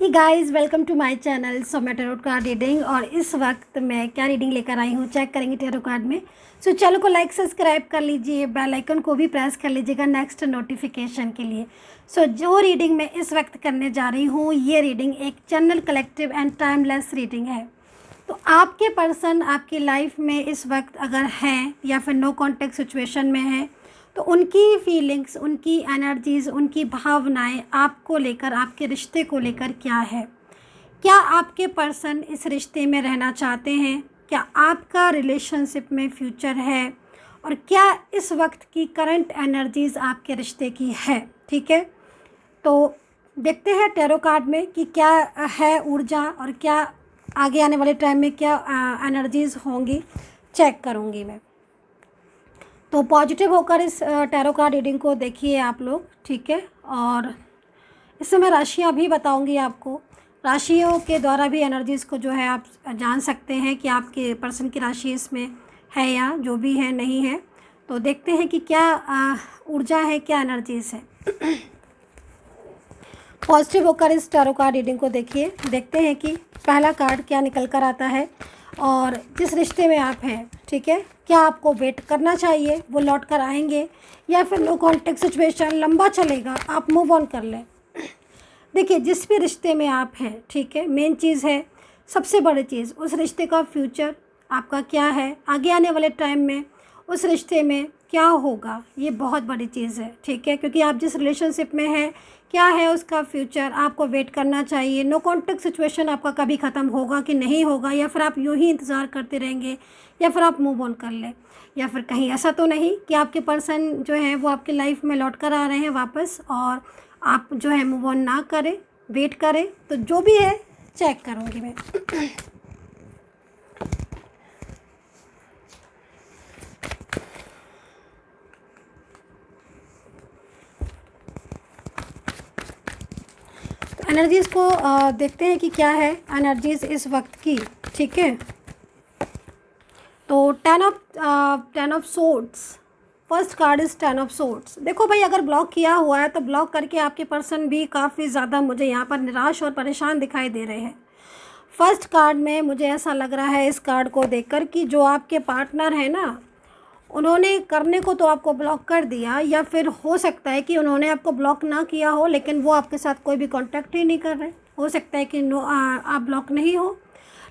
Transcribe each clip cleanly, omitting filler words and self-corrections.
ये guys welcome to my channel. So मैं tarot card reading और इस वक्त मैं क्या रीडिंग लेकर आई हूँ चेक करेंगे टैरो कार्ड में। सो चैनल को लाइक सब्सक्राइब कर लीजिए, बेल आइकन को भी प्रेस कर लीजिएगा नेक्स्ट नोटिफिकेशन के लिए। सो जो रीडिंग मैं इस वक्त करने जा रही हूँ ये रीडिंग एक general collective and timeless reading है। तो आपके पर्सन आपकी लाइफ में इस वक्त अगर हैं या फिर नो कॉन्टेक्ट सिचुएशन में है तो उनकी फीलिंग्स, उनकी एनर्जीज़, उनकी भावनाएं आपको लेकर, आपके रिश्ते को लेकर क्या है। क्या आपके पर्सन इस रिश्ते में रहना चाहते हैं? क्या आपका रिलेशनशिप में फ्यूचर है? और क्या इस वक्त की करंट एनर्जीज़ आपके रिश्ते की है? ठीक है, तो देखते हैं टैरो कार्ड में कि क्या है ऊर्जा और क्या आगे आने वाले टाइम में क्या एनर्जीज़ होंगी, चेक करूँगी मैं। तो पॉजिटिव होकर इस टैरो कार्ड रीडिंग को देखिए आप लोग, ठीक है। और इससे मैं राशियाँ भी बताऊंगी आपको। राशियों के द्वारा भी एनर्जीज़ को जो है आप जान सकते हैं कि आपके पर्सन की राशि इसमें है या जो भी है नहीं है। तो देखते हैं कि क्या ऊर्जा है, क्या एनर्जीज़ है। पॉजिटिव होकर इस टैरो कार्ड रीडिंग को देखिए। देखते हैं कि पहला कार्ड क्या निकल कर आता है और जिस रिश्ते में आप हैं, ठीक है, क्या आपको वेट करना चाहिए, वो लौट कर आएंगे या फिर नो कॉन्टेक्ट सिचुएशन लंबा चलेगा, आप मूव ऑन कर लें। देखिए, जिस भी रिश्ते में आप हैं, ठीक है, मेन चीज़ है, सबसे बड़ी चीज़, उस रिश्ते का फ्यूचर आपका क्या है, आगे आने वाले टाइम में उस रिश्ते में क्या होगा, ये बहुत बड़ी चीज़ है, ठीक है। क्योंकि आप जिस रिलेशनशिप में हैं, क्या है उसका फ्यूचर, आपको वेट करना चाहिए। नो कॉन्टेक्ट सिचुएशन आपका कभी ख़त्म होगा कि नहीं होगा, या फिर आप यूं ही इंतज़ार करते रहेंगे, या फिर आप मूव ऑन कर लें, या फिर कहीं ऐसा तो नहीं कि आपके पर्सन जो है वो आपकी लाइफ में लौट कर आ रहे हैं वापस और आप जो है मूव ऑन ना करें, वेट करें। तो जो भी है चेक करूँगी मैं। एनर्जीज़ को देखते हैं कि क्या है एनर्जीज़ इस वक्त की, ठीक है। तो ten of swords, first card is ten of swords. देखो भाई, अगर ब्लॉक किया हुआ है तो ब्लॉक करके आपके पर्सन भी काफ़ी ज़्यादा मुझे यहाँ पर निराश और परेशान दिखाई दे रहे हैं। फर्स्ट कार्ड में मुझे ऐसा लग रहा है इस कार्ड को देखकर कि जो आपके पार्टनर है ना, उन्होंने करने को तो आपको ब्लॉक कर दिया, या फिर हो सकता है कि उन्होंने आपको ब्लॉक ना किया हो लेकिन वो आपके साथ कोई भी कांटेक्ट ही नहीं कर रहे। हो सकता है कि आप ब्लॉक नहीं हो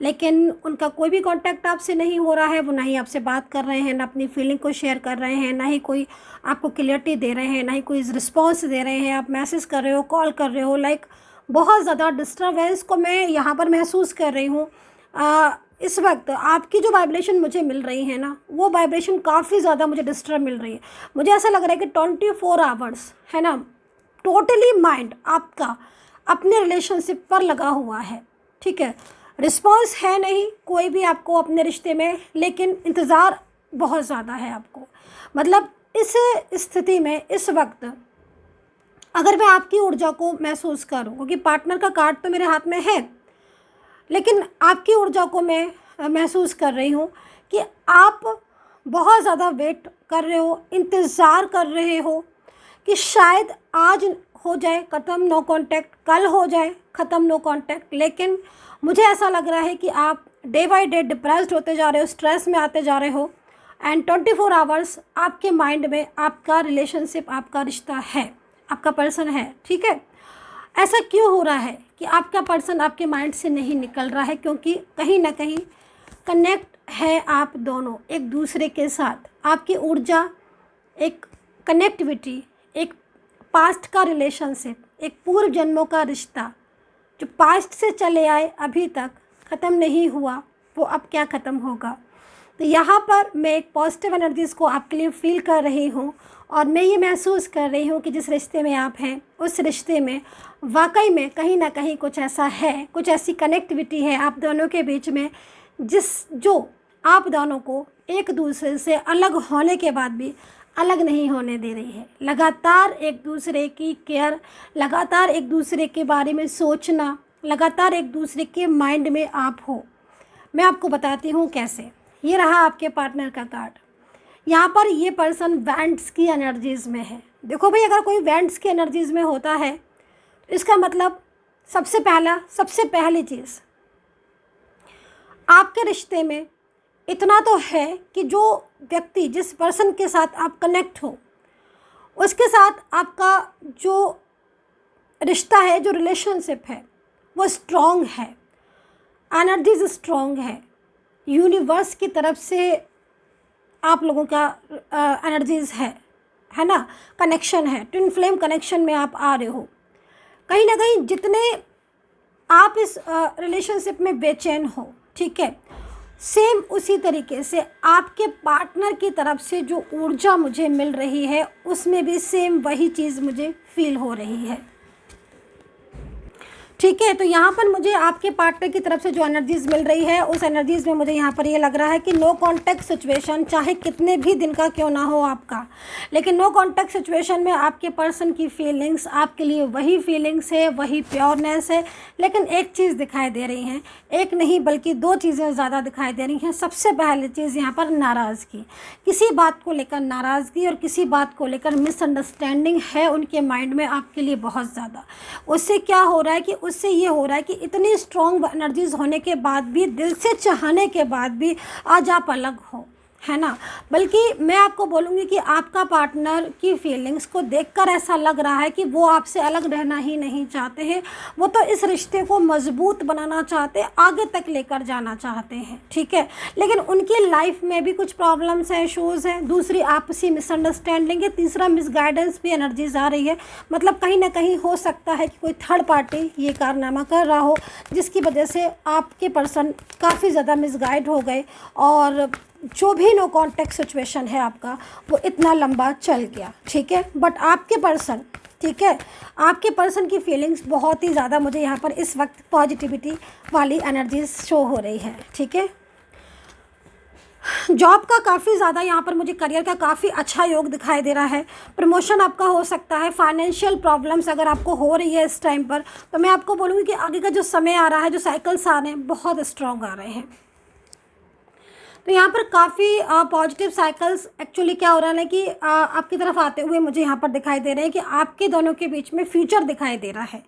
लेकिन उनका कोई भी कांटेक्ट आपसे नहीं हो रहा है, वो ना ही आपसे बात कर रहे हैं, ना अपनी फीलिंग को शेयर कर रहे हैं, ना ही कोई आपको क्लियरिटी दे रहे हैं, ना ही कोई रिस्पॉन्स दे रहे हैं। आप मैसेज कर रहे हो, कॉल कर रहे हो, लाइक बहुत ज़्यादा डिस्टर्बेंस को मैं यहाँ पर महसूस कर रही हूँ। इस वक्त आपकी जो वाइब्रेशन मुझे मिल रही है ना, वो वाइब्रेशन काफ़ी ज़्यादा मुझे डिस्टर्ब मिल रही है। मुझे ऐसा लग रहा है कि 24 आवर्स है ना, टोटली माइंड आपका अपने रिलेशनशिप पर लगा हुआ है, ठीक है। रिस्पॉन्स है नहीं कोई भी आपको अपने रिश्ते में, लेकिन इंतज़ार बहुत ज़्यादा है आपको। मतलब इस स्थिति में इस वक्त अगर मैं आपकी ऊर्जा को महसूस करूं, क्योंकि पार्टनर का कार्ड तो मेरे हाथ में है, लेकिन आपकी ऊर्जा को मैं महसूस कर रही हूँ कि आप बहुत ज़्यादा वेट कर रहे हो, इंतज़ार कर रहे हो कि शायद आज हो जाए ख़त्म नो कांटेक्ट, कल हो जाए ख़त्म नो कांटेक्ट। लेकिन मुझे ऐसा लग रहा है कि आप डे बाय डे डिप्रेस्ड होते जा रहे हो, स्ट्रेस में आते जा रहे हो, एंड 24 आवर्स आपके माइंड में आपका रिलेशनशिप, आपका रिश्ता है, आपका पर्सन है, ठीक है। ऐसा क्यों हो रहा है कि आपका पर्सन आपके माइंड से नहीं निकल रहा है? क्योंकि कहीं ना कहीं कनेक्ट है आप दोनों एक दूसरे के साथ। आपकी ऊर्जा, एक कनेक्टिविटी, एक पास्ट का रिलेशनशिप, एक पूर्व जन्मों का रिश्ता जो पास्ट से चले आए अभी तक ख़त्म नहीं हुआ, वो अब क्या ख़त्म होगा। तो यहाँ पर मैं एक पॉजिटिव एनर्जीज़ को आपके लिए फील कर रही हूँ और मैं ये महसूस कर रही हूँ कि जिस रिश्ते में आप हैं उस रिश्ते में वाकई में कहीं ना कहीं कुछ ऐसा है, कुछ ऐसी कनेक्टिविटी है आप दोनों के बीच में जो आप दोनों को एक दूसरे से अलग होने के बाद भी अलग नहीं होने दे रही है। लगातार एक दूसरे की केयर, लगातार एक दूसरे के बारे में सोचना, लगातार एक दूसरे के माइंड में आप हो। मैं आपको बताती हूँ कैसे। ये रहा आपके पार्टनर का कार्ड। यहाँ पर ये पर्सन वेंट्स की एनर्जीज़ में है। देखो भाई, अगर कोई वेंट्स की एनर्जीज़ में होता है तो इसका मतलब सबसे पहली चीज़, आपके रिश्ते में इतना तो है कि जो व्यक्ति, जिस पर्सन के साथ आप कनेक्ट हो, उसके साथ आपका जो रिश्ता है, जो रिलेशनशिप है, वो स्ट्रॉन्ग है, एनर्जीज स्ट्रॉन्ग है, यूनिवर्स की तरफ से आप लोगों का एनर्जीज है ना, कनेक्शन है, ट्विन फ्लेम कनेक्शन में आप आ रहे हो। कहीं ना कहीं जितने आप इस रिलेशनशिप में बेचैन हो, ठीक है, सेम उसी तरीके से आपके पार्टनर की तरफ से जो ऊर्जा मुझे मिल रही है, उसमें भी सेम वही चीज़ मुझे फील हो रही है, ठीक है। तो यहाँ पर मुझे आपके पार्टनर की तरफ से जो एनर्जीज़ मिल रही है, उस एनर्जीज़ में मुझे यहाँ पर ये लग रहा है कि नो कॉन्टैक्ट सिचुएशन, चाहे कितने भी दिन का क्यों ना हो आपका, लेकिन नो कॉन्टैक्ट सिचुएशन में आपके पर्सन की फीलिंग्स आपके लिए वही फीलिंग्स है, वही प्योरनेस है। लेकिन एक चीज़ दिखाई दे रही है, एक नहीं बल्कि दो चीज़ें ज़्यादा दिखाई दे रही हैं। सबसे पहली चीज़ यहाँ पर नाराज़गी, किसी बात को लेकर नाराज़गी और किसी बात को लेकर मिसअंडरस्टैंडिंग है उनके माइंड में आपके लिए बहुत ज़्यादा। उससे क्या हो रहा है कि उससे ये हो रहा है कि इतनी स्ट्रॉन्ग एनर्जीज होने के बाद भी, दिल से चाहने के बाद भी आज आप अलग हो, है ना। बल्कि मैं आपको बोलूँगी कि आपका पार्टनर की फीलिंग्स को देखकर ऐसा लग रहा है कि वो आपसे अलग रहना ही नहीं चाहते हैं, वो तो इस रिश्ते को मजबूत बनाना चाहते हैं, आगे तक लेकर जाना चाहते हैं, ठीक है। लेकिन उनकी लाइफ में भी कुछ प्रॉब्लम्स हैं, इशूज़ हैं, दूसरी आपसी मिसअंडरस्टैंडिंग है, तीसरा मिसगाइडेंस भी एनर्जीज आ रही है। मतलब कहीं ना कहीं हो सकता है कि कोई थर्ड पार्टी ये कारनामा कर रहा हो, जिसकी वजह से आपके पर्सन काफ़ी ज़्यादा मिसगाइड हो गए और जो भी नो कॉन्टैक्ट सिचुएशन है आपका, वो इतना लंबा चल गया, ठीक है। बट आपके पर्सन, ठीक है, आपके पर्सन की फीलिंग्स बहुत ही ज़्यादा मुझे यहाँ पर इस वक्त पॉजिटिविटी वाली एनर्जीज शो हो रही है, ठीक है। जॉब का काफ़ी ज़्यादा यहाँ पर मुझे करियर का काफ़ी अच्छा योग दिखाई दे रहा है, प्रमोशन आपका हो सकता है। फाइनेंशियल प्रॉब्लम्स अगर आपको हो रही है इस टाइम पर, तो मैं आपको बोलूँगी कि आगे का जो समय आ रहा है, जो साइकिल्स आ रहे हैं, बहुत स्ट्रॉन्ग आ रहे हैं। तो यहाँ पर काफ़ी पॉजिटिव साइकिल्स एक्चुअली क्या हो रहा है ना कि आपकी तरफ आते हुए मुझे यहाँ पर दिखाई दे रहे हैं कि आपके दोनों के बीच में फ्यूचर दिखाई दे रहा है,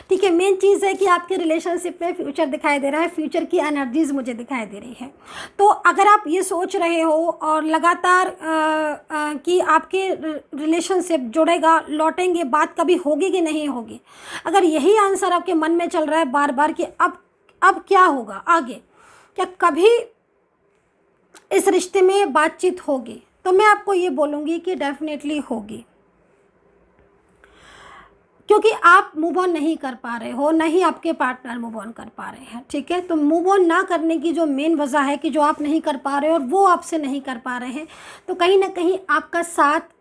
ठीक है। मेन चीज़ है कि आपके रिलेशनशिप में फ्यूचर दिखाई दे रहा है, फ्यूचर की एनर्जीज मुझे दिखाई दे रही है। तो अगर आप ये सोच रहे हो और लगातार कि आपके रिलेशनशिप जुड़ेगा, लौटेंगे, बात कभी होगी कि नहीं होगी, अगर यही आंसर आपके मन में चल रहा है बार बार कि अब क्या होगा आगे, क्या कभी इस रिश्ते में बातचीत होगी, तो मैं आपको ये बोलूँगी कि डेफिनेटली होगी, क्योंकि आप मूव ऑन नहीं कर पा रहे हो, ना ही आपके पार्टनर मूव ऑन कर पा रहे हैं, ठीक है। तो मूव ऑन ना करने की जो मेन वजह है कि जो आप नहीं कर पा रहे हो और वो आपसे नहीं कर पा रहे हैं, तो कहीं ना कहीं आपका साथ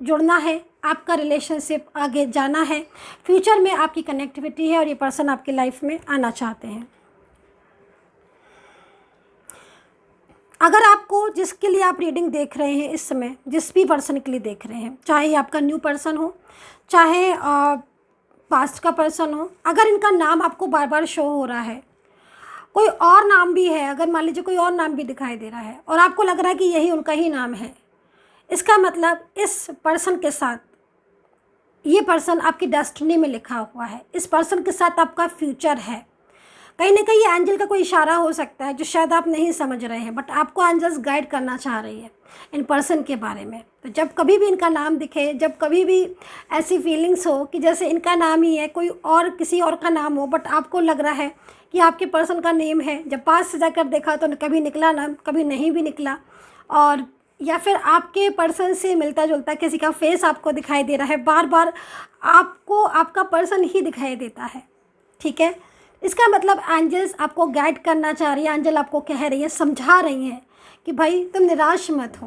जुड़ना है, आपका रिलेशनशिप आगे जाना है, फ्यूचर में आपकी कनेक्टिविटी है और ये पर्सन आपकी लाइफ में आना चाहते हैं। अगर आपको, जिसके लिए आप रीडिंग देख रहे हैं इस समय, जिस भी पर्सन के लिए देख रहे हैं, चाहे ये आपका न्यू पर्सन हो, चाहे पास्ट का पर्सन हो, अगर इनका नाम आपको बार बार शो हो रहा है, कोई और नाम भी है, अगर मान लीजिए कोई और नाम भी दिखाई दे रहा है और आपको लग रहा है कि यही उनका ही नाम है, इसका मतलब इस पर्सन के साथ, ये पर्सन आपकी डेस्टिनी में लिखा हुआ है, इस पर्सन के साथ आपका फ्यूचर है। कहीं ना कहीं ये एंजल का कोई इशारा हो सकता है जो शायद आप नहीं समझ रहे हैं, बट आपको एंजल्स गाइड करना चाह रही है इन पर्सन के बारे में। तो जब कभी भी इनका नाम दिखे, जब कभी भी ऐसी फीलिंग्स हो कि जैसे इनका नाम ही है, कोई और किसी और का नाम हो, बट आपको लग रहा है कि आपके पर्सन का नेम है, जब पास से जाकर देखा तो कभी निकला नाम, कभी नहीं भी निकला, और या फिर आपके पर्सन से मिलता जुलता किसी का फेस आपको दिखाई दे रहा है, बार बार आपको आपका पर्सन ही दिखाई देता है, ठीक है। इसका मतलब एंजल्स आपको गाइड करना चाह रही है, एंजल आपको कह रही है, समझा रही हैं कि भाई तुम निराश मत हो,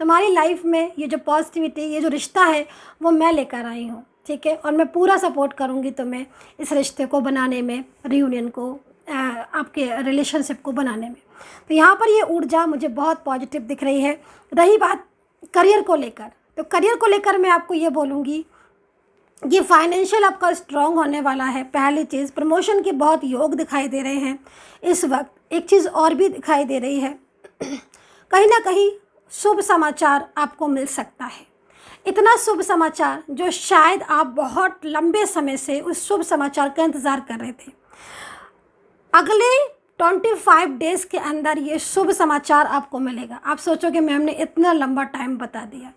तुम्हारी लाइफ में ये जो पॉजिटिविटी, ये जो रिश्ता है, वो मैं लेकर आई हूँ, ठीक है। और मैं पूरा सपोर्ट करूँगी तुम्हें इस रिश्ते को बनाने में, रियूनियन को, आपके रिलेशनशिप को बनाने में। तो यहाँ पर ये ऊर्जा मुझे बहुत पॉजिटिव दिख रही है। रही बात करियर को लेकर, तो करियर को लेकर मैं आपको ये बोलूँगी, ये फाइनेंशियल आपका स्ट्रॉन्ग होने वाला है। पहली चीज़, प्रमोशन के बहुत योग दिखाई दे रहे हैं इस वक्त। एक चीज़ और भी दिखाई दे रही है, कहीं ना कहीं शुभ समाचार आपको मिल सकता है। इतना शुभ समाचार जो शायद आप बहुत लंबे समय से उस शुभ समाचार का इंतज़ार कर रहे थे, अगले 25 डेज़ के अंदर ये शुभ समाचार आपको मिलेगा। आप सोचोगे मैम ने इतना लंबा टाइम बता दिया।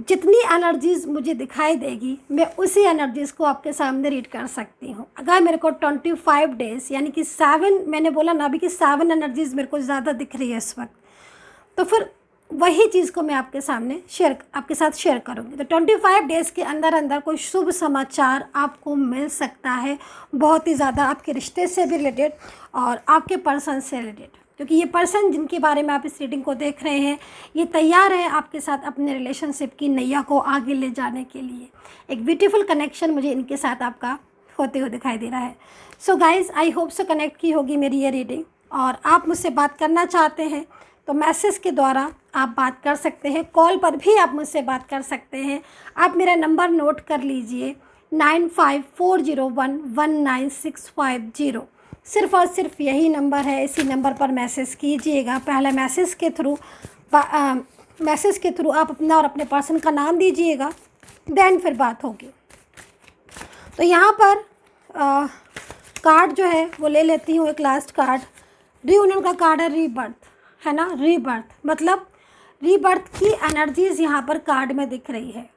जितनी एनर्जीज़ मुझे दिखाई देगी मैं उसी एनर्जीज़ को आपके सामने रीड कर सकती हूँ। अगर मेरे को 25 डेज़ यानी कि 7, मैंने बोला ना अभी कि 7 एनर्जीज़ मेरे को ज़्यादा दिख रही है इस वक्त, तो फिर वही चीज़ को मैं आपके साथ शेयर करूँगी। तो 25 डेज़ के अंदर अंदर कोई शुभ समाचार आपको मिल सकता है, बहुत ही ज़्यादा आपके रिश्ते से भी रिलेटेड और आपके पर्सन से रिलेटेड, क्योंकि ये पर्सन जिनके बारे में आप इस रीडिंग को देख रहे हैं ये तैयार है आपके साथ अपने रिलेशनशिप की नैया को आगे ले जाने के लिए। एक ब्यूटीफुल कनेक्शन मुझे इनके साथ आपका होते हुए दिखाई दे रहा है। सो गाइज़, आई होप से कनेक्ट की होगी मेरी ये रीडिंग, और आप मुझसे बात करना चाहते हैं तो मैसेज के द्वारा आप बात कर सकते हैं, कॉल पर भी आप मुझसे बात कर सकते हैं। आप मेरा नंबर नोट कर लीजिए 9540119650। सिर्फ़ और सिर्फ यही नंबर है, इसी नंबर पर मैसेज कीजिएगा। पहले मैसेज के थ्रू आप अपना और अपने पर्सन का नाम दीजिएगा, देन फिर बात होगी। तो यहाँ पर कार्ड जो है वो ले लेती हूँ, एक लास्ट कार्ड रीयूनियन का कार्ड है, रीबर्थ है ना। रीबर्थ मतलब रीबर्थ की एनर्जीज़ यहाँ पर कार्ड में दिख रही है।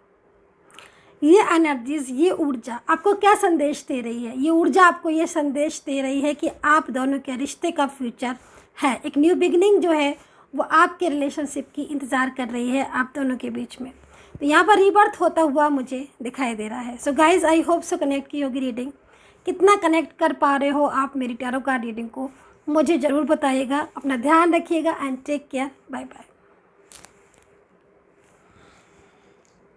ये एनर्जीज़, ये ऊर्जा आपको क्या संदेश दे रही है? ये ऊर्जा आपको ये संदेश दे रही है कि आप दोनों के रिश्ते का फ्यूचर है, एक न्यू बिगनिंग जो है वो आपके रिलेशनशिप की इंतज़ार कर रही है आप दोनों के बीच में। तो यहाँ पर रीबर्थ होता हुआ मुझे दिखाई दे रहा है। So guys, I hope so connect की होगी रीडिंग। कितना कनेक्ट कर पा रहे हो आप मेरी टैरो कार्ड रीडिंग को मुझे ज़रूर बताइएगा। अपना ध्यान रखिएगा and take care. Bye bye.